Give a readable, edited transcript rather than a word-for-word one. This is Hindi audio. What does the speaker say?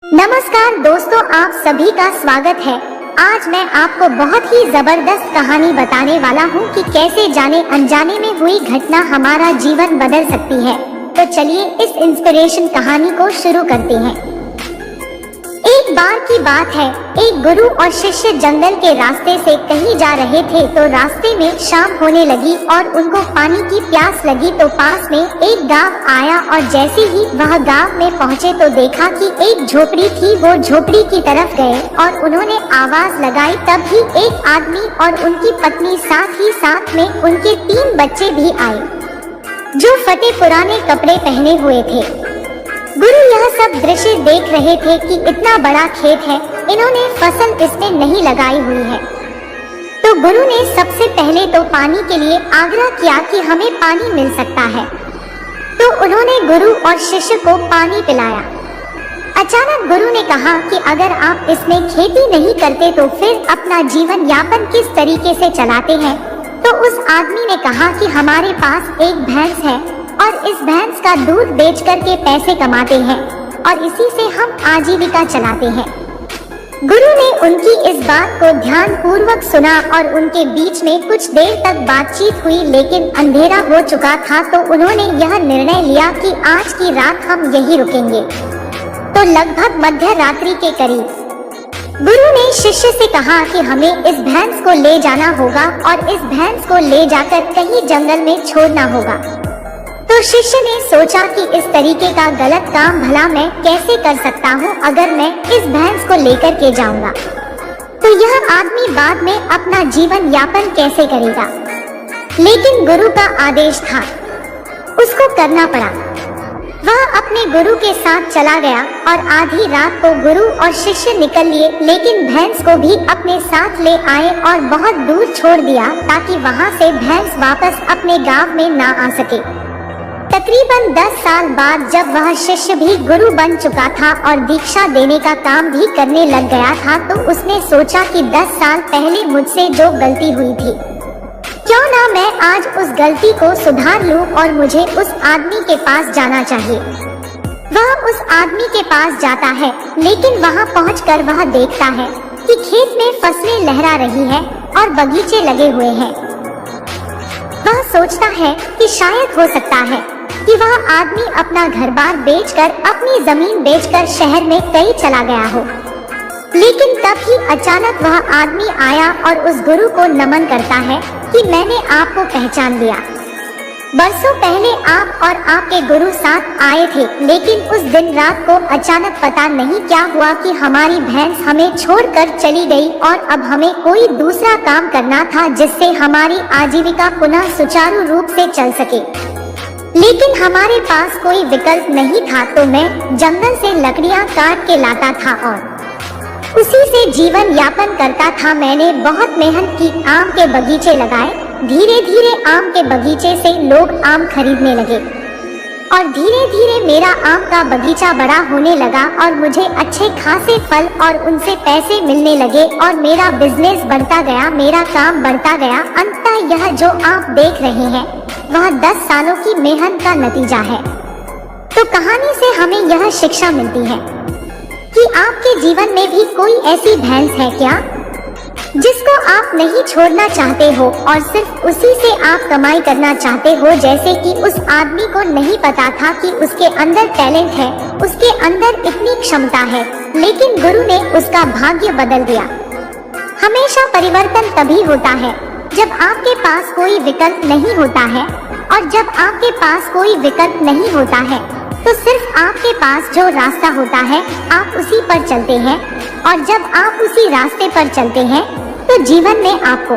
नमस्कार दोस्तों, आप सभी का स्वागत है। आज मैं आपको बहुत ही जबरदस्त कहानी बताने वाला हूँ कि कैसे जाने अनजाने में हुई घटना हमारा जीवन बदल सकती है। तो चलिए इस इंस्पिरेशन कहानी को शुरू करते हैं। एक बार की बात है, एक गुरु और शिष्य जंगल के रास्ते से कहीं जा रहे थे। तो रास्ते में शाम होने लगी और उनको पानी की प्यास लगी। तो पास में एक गांव आया और जैसे ही वह गांव में पहुंचे तो देखा कि एक झोपड़ी थी। वो झोपड़ी की तरफ गए और उन्होंने आवाज लगाई। तभी एक आदमी और उनकी पत्नी, साथ ही साथ में उनके 3 बच्चे भी आए जो फटे पुराने कपड़े पहने हुए थे। गुरु यह सब दृश्य देख रहे थे कि इतना बड़ा खेत है, इन्होंने फसल इसमें नहीं लगाई हुई है। तो गुरु ने सबसे पहले तो पानी के लिए आग्रह किया कि हमें पानी मिल सकता है। तो उन्होंने गुरु और शिष्य को पानी पिलाया। अचानक गुरु ने कहा कि अगर आप इसमें खेती नहीं करते तो फिर अपना जीवन यापन किस तरीके से चलाते हैं। तो उस आदमी ने कहा कि हमारे पास एक भैंस है और इस भैंस का दूध बेच करके पैसे कमाते हैं और इसी से हम आजीविका चलाते हैं। गुरु ने उनकी इस बात को ध्यान पूर्वक सुना और उनके बीच में कुछ देर तक बातचीत हुई, लेकिन अंधेरा हो चुका था। तो उन्होंने यह निर्णय लिया कि आज की रात हम यहीं रुकेंगे। तो लगभग मध्य रात्रि के करीब गुरु ने शिष्य से कहा कि हमें इस भैंस को ले जाना होगा और इस भैंस को ले जाकर कहीं जंगल में छोड़ना होगा। तो शिष्य ने सोचा कि इस तरीके का गलत काम भला मैं कैसे कर सकता हूँ अगर मैं इस भैंस को लेकर के जाऊंगा। तो यह आदमी बाद में अपना जीवन यापन कैसे करेगा। लेकिन गुरु का आदेश था, उसको करना पड़ा। वह अपने गुरु के साथ चला गया और आधी रात को गुरु और शिष्य निकल लिए, लेकिन भैंस को भी अपने साथ ले आए और बहुत दूर छोड़ दिया ताकि वहाँ से भैंस वापस अपने गांव में ना आ सके। तकरीबन 10 साल बाद जब वह शिष्य भी गुरु बन चुका था और दीक्षा देने का काम भी करने लग गया था, तो उसने सोचा कि 10 साल पहले मुझसे जो गलती हुई थी, क्यों ना मैं आज उस गलती को सुधार लूं और मुझे उस आदमी के पास जाना चाहिए। वह उस आदमी के पास जाता है, लेकिन वहां पहुंचकर वह देखता है कि खेत में फसलें लहरा रही है और बगीचे लगे हुए हैं। वह सोचता है कि शायद हो सकता है कि वह आदमी अपना घर-बार बेचकर, अपनी जमीन बेचकर शहर में कहीं चला गया हो। लेकिन तभी अचानक वह आदमी आया और उस गुरु को नमन करता है कि मैंने आपको पहचान लिया। बरसों पहले आप और आपके गुरु साथ आए थे, लेकिन उस दिन रात को अचानक पता नहीं क्या हुआ कि हमारी भैंस हमें छोड़कर चली गई और अब हमें कोई दूसरा काम करना था जिससे हमारी आजीविका पुनः सुचारू रूप से चल सके। लेकिन हमारे पास कोई विकल्प नहीं था। तो मैं जंगल से लकड़ियां काट के लाता था और उसी से जीवन यापन करता था। मैंने बहुत मेहनत की, आम के बगीचे लगाए। धीरे धीरे आम के बगीचे से लोग आम खरीदने लगे और धीरे धीरे मेरा आम का बगीचा बड़ा होने लगा और मुझे अच्छे खासे फल और उनसे पैसे मिलने लगे और मेरा बिजनेस बढ़ता गया, मेरा काम बढ़ता गया। अंततः यह जो आप देख रहे हैं वह 10 सालों की मेहनत का नतीजा है। तो कहानी से हमें यह शिक्षा मिलती है कि आपके जीवन में भी कोई ऐसी भैंस है क्या जिसको आप नहीं छोड़ना चाहते हो और सिर्फ उसी से आप कमाई करना चाहते हो। जैसे कि उस आदमी को नहीं पता था कि उसके अंदर टैलेंट है, उसके अंदर इतनी क्षमता है, लेकिन गुरु ने उसका भाग्य बदल दिया। हमेशा परिवर्तन तभी होता है जब आपके पास कोई विकल्प नहीं होता है, और जब आपके पास कोई विकल्प नहीं होता है तो सिर्फ आपके पास जो रास्ता होता है आप उसी पर चलते हैं, और जब आप उसी रास्ते पर चलते हैं तो जीवन में आपको